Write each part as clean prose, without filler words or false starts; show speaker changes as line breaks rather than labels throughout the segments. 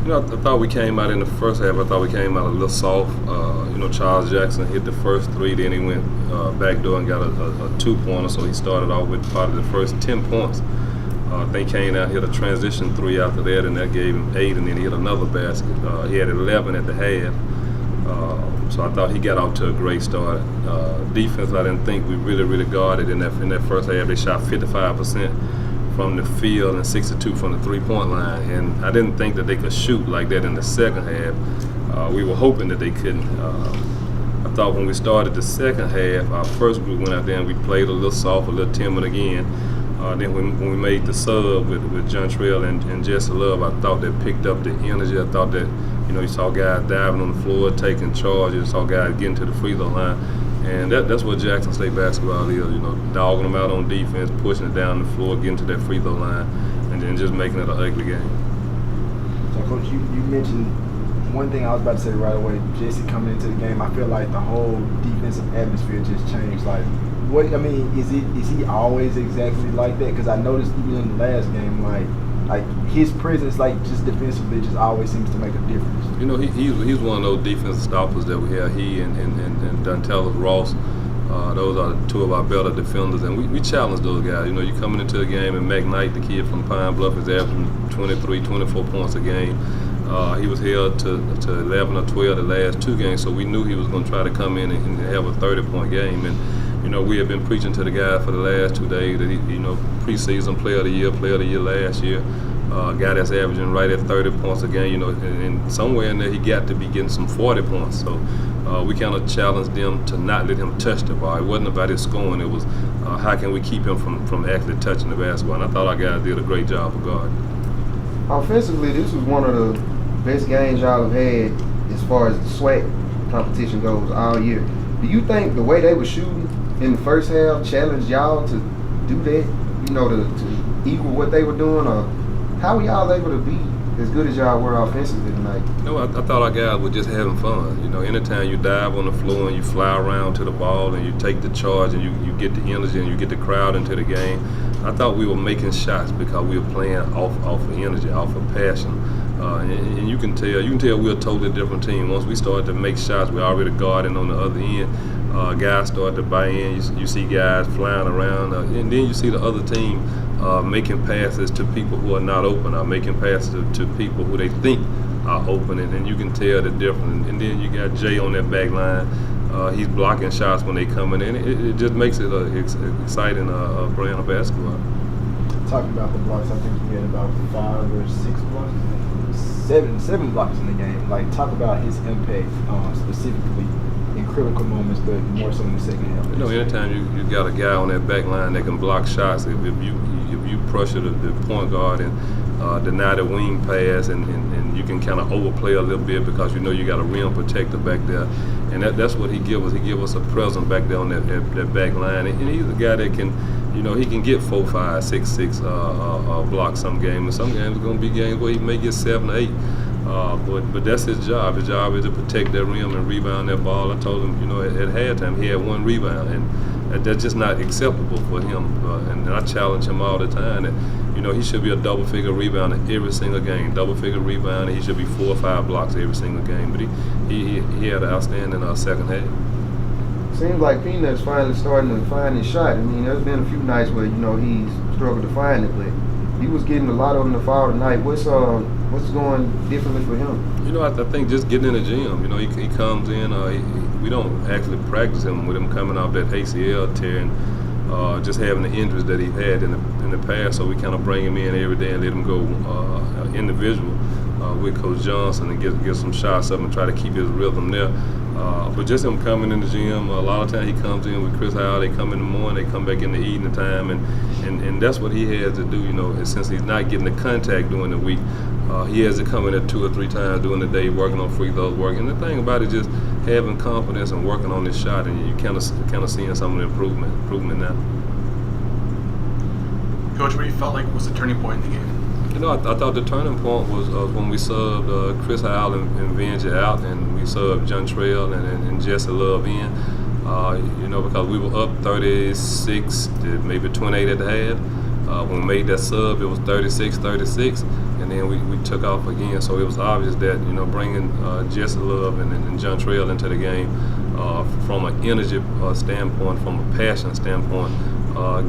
I thought we came out in the first half. I thought we came out a little soft. Charles Jackson hit the first three, then he went back door and got a two-pointer. So he started off with probably the first 10 points. Then came out, hit a transition three after that, and that gave him 8, and then he hit another basket. He had 11 at the half. So I thought he got off to a great start. Defense, I didn't think we really guarded in that first half. They shot 55% from the field and 62 from the three-point line, and I didn't think that they could shoot like that in the second half. We were hoping that they couldn't. I thought when we started the second half, our first group went out there and we played a little soft, a little timid again. Then when we made the sub with John Trail and Jesse Love, I thought they picked up the energy. I thought that, you saw guys diving on the floor, taking charge. You saw guys getting to the free throw line. And that's what Jackson State basketball is, dogging them out on defense, pushing it down the floor, getting to that free throw line, and then just making it an ugly game.
So, Coach, you mentioned one thing I was about to say right away. Jesse coming into the game, I feel like the whole defensive atmosphere just changed. Like, is he always exactly like that? Because I noticed even in the last game, like his presence, like just defensively, just always seems to make a difference.
He's one of those defensive stoppers that we have. He and Dontelis Ross, those are two of our better defenders, and we challenge those guys. You coming into the game, and McKnight, the kid from Pine Bluff, is averaging 23, 24 points a game. He was held to 11 or 12 the last two games, so we knew he was going to try to come in and have a 30-point game. And we have been preaching to the guy for the last 2 days that he, preseason player of the year last year, guy that's averaging right at 30 points a game. And somewhere in there he got to be getting some 40 points. So we kind of challenged them to not let him touch the ball. It wasn't about his scoring. It was how can we keep him from actually touching the basketball. And I thought our guys did a great job of guarding.
Offensively, this was one of the best games y'all have had as far as the SWAC competition goes all year. Do you think the way they were shooting in the first half challenged y'all to do that, to equal what they were doing, or how were y'all able to be as good as y'all were offensively tonight?
I thought our guys were just having fun. Anytime you dive on the floor and you fly around to the ball and you take the charge and you get the energy and you get the crowd into the game, I thought we were making shots because we were playing off of energy, off of passion. And you can tell we're a totally different team. Once we started to make shots, we're already guarding on the other end. Guys start to buy in. You see guys flying around, and then you see the other team making passes to people who are not open, or making passes to people who they think are open, and you can tell the difference. And then you got Jay on that back line. He's blocking shots when they come in. It just makes it an exciting brand of basketball.
Talking about the blocks, I think you had about 5 or 6 blocks, seven blocks in the game. Like, talk about his impact specifically in critical moments, but more so in the second half.
Anytime you got a guy on that back line that can block shots, if you pressure the point guard and deny the wing pass, and you can kind of overplay a little bit because you got a rim protector back there, and that's what he give us. He give us a presence back there on that back line, and he's a guy that can, he can get 4, 5, 6, 6 blocks some games, and some games are going to be games where he may get 7 or 8. But that's his job. His job is to protect that rim and rebound that ball. I told him, at halftime he had 1 rebound, and that's just not acceptable for him. And I challenge him all the time that, he should be a double-figure rebounder every single game. Double-figure rebounder, he should be 4 or 5 blocks every single game. But he had an outstanding second half.
Seems like Peanut's finally starting to find his shot. There's been a few nights where he's struggled to find it, but he was getting a lot of them to fall tonight. What's going differently for him?
I think just getting in the gym. He comes in. We don't actually practice him with him coming off that ACL tear and just having the injuries that he had in the past. So we kind of bring him in every day and let him go individual with Coach Johnson and get some shots up and try to keep his rhythm there. But just him coming in the gym, a lot of times he comes in with Chris Howell. They come in the morning, they come back in the evening time, and that's what he has to do. And since he's not getting the contact during the week, he has to come in at 2 or 3 times during the day, working on free throws, working. And the thing about it is just having confidence and working on his shot, and you kind of seeing some of the improvement now.
Coach, what do you felt like was the turning point in the game?
I thought the turning point was when we subbed Chris Howell and Vengie out, and we subbed John Trail and Jesse Love in. Because we were up 36 to maybe 28 at the half. When we made that sub, it was 36-36, and then we took off again. So it was obvious that, you know, bringing Jesse Love and John Trail into the game from an energy standpoint, from a passion standpoint,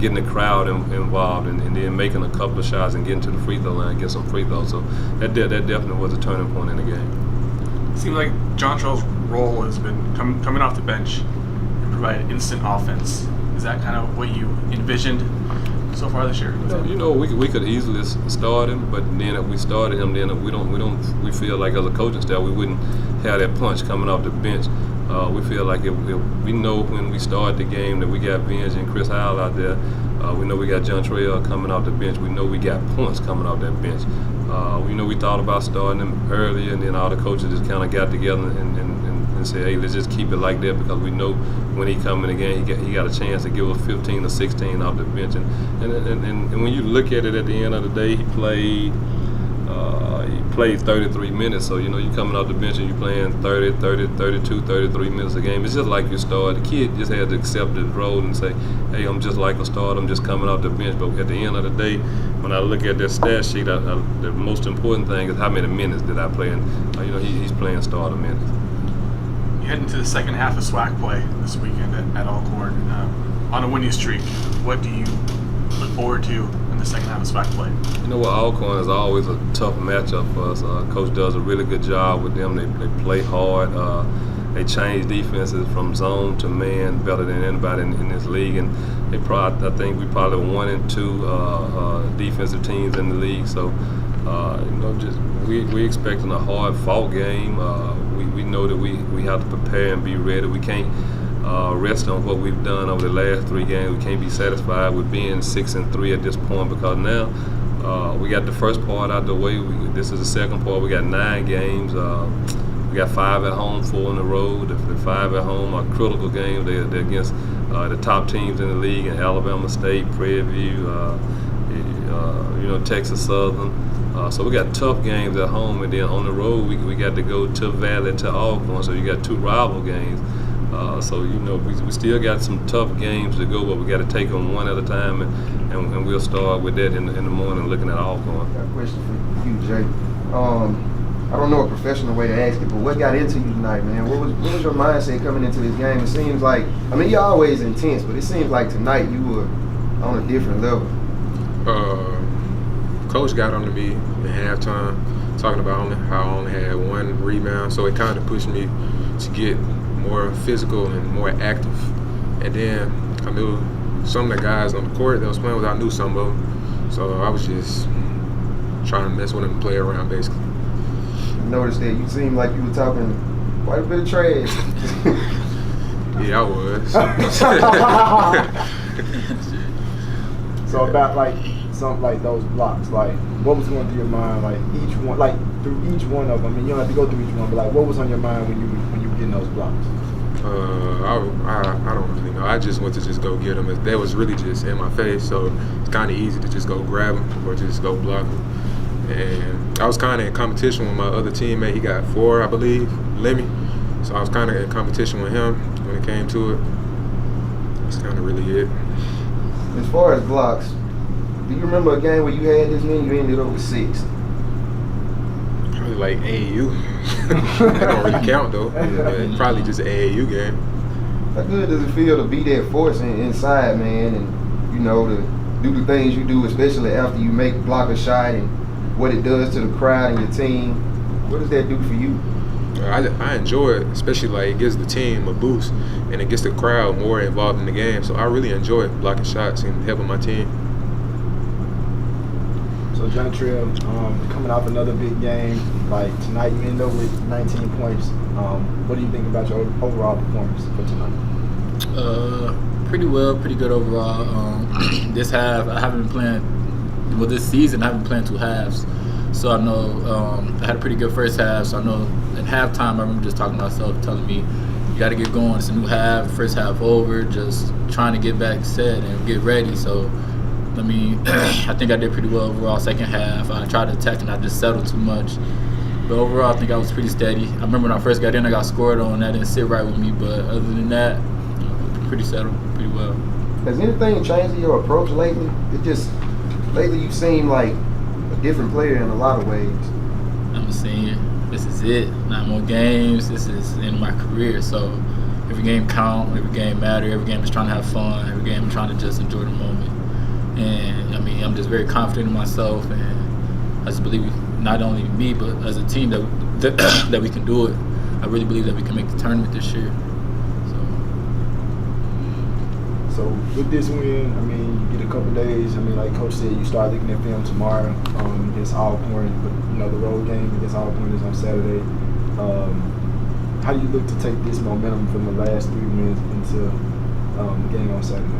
getting the crowd involved, and then making a couple of shots and getting to the free throw line, get some free throws. So that definitely was a turning point in the game.
It seems like John Trail's role has been coming off the bench and provide instant offense. Is that kind of what you envisioned so far this year?
You know, we could easily start him, but then if we started him, then we feel like as a coaching staff we wouldn't have that punch coming off the bench. We feel like if we know when we start the game that we got Vinge and Chris Howell out there. We know we got John Trail coming off the bench. We know we got points coming off that bench. We know we thought about starting him earlier, and then all the coaches just kind of got together and said, hey, let's just keep it like that, because we know when he come in the game, he got a chance to give us 15 or 16 off the bench. And when you look at it at the end of the day, he played 33 minutes. So, you know, you coming off the bench and you playing 30, 32, 33 minutes a game. It's just like you start. The kid just had to accept the role and say, hey, I'm just like a starter. I'm just coming off the bench. But at the end of the day, when I look at that stat sheet, the most important thing is how many minutes did I play. And, you know, he's playing starter minutes.
You head into the second half of SWAC play this weekend at Alcorn on a winning streak. What do you look forward to in the second half of SWAC play?
You know what, Alcorn is always a tough matchup for us. Coach does a really good job with them. They play hard. They change defenses from zone to man better than anybody in this league. And I think we probably 1 and 2 defensive teams in the league. So, you know, just we expecting a hard fought game. We know that we have to prepare and be ready. We can't rest on what we've done over the last 3 games. We can't be satisfied with being 6-3 at this point, because now we got the first part out the way. This is the second part. We got 9 games. We got 5 at home, 4 on the road. The 5 at home are critical games. They're against the top teams in the league, in Alabama State, Prairie View, you know, Texas Southern. So we got tough games at home, and then on the road we got to go to Valley, to Alcorn. So you got 2 rival games. So, you know, we still got some tough games to go, but we got to take them one at a time, and we'll start with that in the morning, looking at Alcorn.
I got a question for you, Jay. I don't know a professional way to ask it, but what got into you tonight, man? What was your mindset coming into this game? It seems like, I mean, you're always intense, but it seems like tonight you were on a different level.
Coach got on to me in halftime, talking about how I only had 1 rebound, so it kind of pushed me to get more physical and more active. And then I knew some of the guys on the court that was playing with, I knew some of them. So I was just trying to mess with them and play around, basically.
I noticed that you seemed like you were talking quite a bit of trash.
Yeah, I was.
So about like something like those blocks, like what was going through your mind, like each one, like through each one of them? I mean, you don't have to go through each one, but like what was on your mind when you were getting those blocks?
I don't really know. I just went to just go get them. That was really just in my face, so it's kind of easy to just go grab them or just go block them. And I was kind of in competition with my other teammate. He got 4, I believe, Lemmy. So I was kind of in competition with him when it came to it. That's kind of really it.
As far as blocks, do you remember a game where you had this many, you ended up with 6?
Probably like AAU. That don't really count though. Yeah, probably just an AAU game.
How good does it feel to be that force inside, man, and you know, to do the things you do, especially after you block a shot, and what it does to the crowd and your team? What does that do for you?
I enjoy it, especially like it gives the team a boost and it gets the crowd more involved in the game. So I really enjoy blocking shots and helping my team.
So John Trail, coming off another big game, like tonight you end up with 19 points. What do you think about your overall performance for tonight?
Pretty well, pretty good overall. This half, I haven't been playing, well this season I haven't been playing 2 halves. So I know I had a pretty good first half, so I know at halftime I remember just talking to myself, telling me, you got to get going, it's a new half, first half over, just trying to get back set and get ready. So, I mean, I think I did pretty well overall second half. I tried to attack and I just settled too much. But overall, I think I was pretty steady. I remember when I first got in, I got scored on, that didn't sit right with me, but other than that, pretty settled, pretty well.
Has anything changed in your approach lately? It just, lately you seem like a different player in a lot of ways.
I'm saying this is it. 9 more games. This is the end of my career. So every game count. Every game matter. Every game is trying to have fun. Every game I'm trying to just enjoy the moment. And I mean, I'm just very confident in myself, and I just believe not only me but as a team that we can do it. I really believe that we can make the tournament this year.
So with this win, I mean, you get a couple days. I mean, like Coach said, you start looking at film tomorrow against Alcorn, but you know the road game against Alcorn is on Saturday. How do you look to take this momentum from the last 3 wins into the game on Saturday?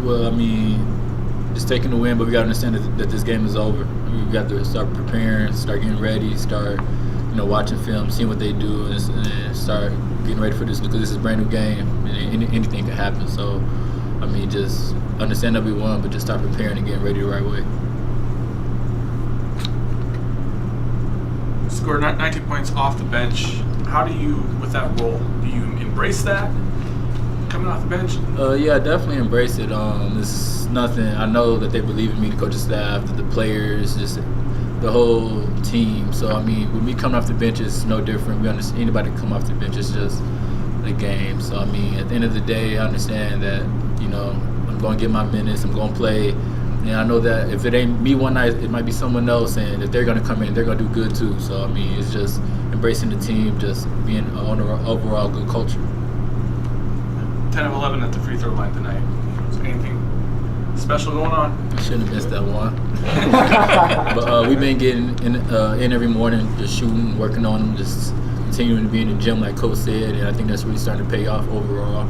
Well, I mean, just taking the win, but we got to understand that this game is over. We got to start preparing, start getting ready, start watching film, seeing what they do, and start getting ready for this because this is a brand new game and anything can happen. So, I mean, just understand that we won, but just start preparing and getting ready the right way.
Scored 19 points off the bench. How do you, with that role, do you embrace that coming off the bench?
Yeah, I definitely embrace it. It's nothing. I know that they believe in me, the coaching staff, the players, just the whole team. So I mean, when we come off the bench, it's no different. We understand anybody come off the bench. It's just the game. So I mean, at the end of the day, I understand that I'm going to get my minutes. I'm going to play, and I know that if it ain't me one night, it might be someone else. And if they're going to come in, they're going to do good too. So I mean, it's just embracing the team, just being on an overall good culture.
10 of 11 at the free throw line tonight. Is there anything special going on?
I shouldn't have missed that one. But we've been getting in every morning, just shooting, working on them, just continuing to be in the gym like Coach said, and I think that's really starting to pay off overall.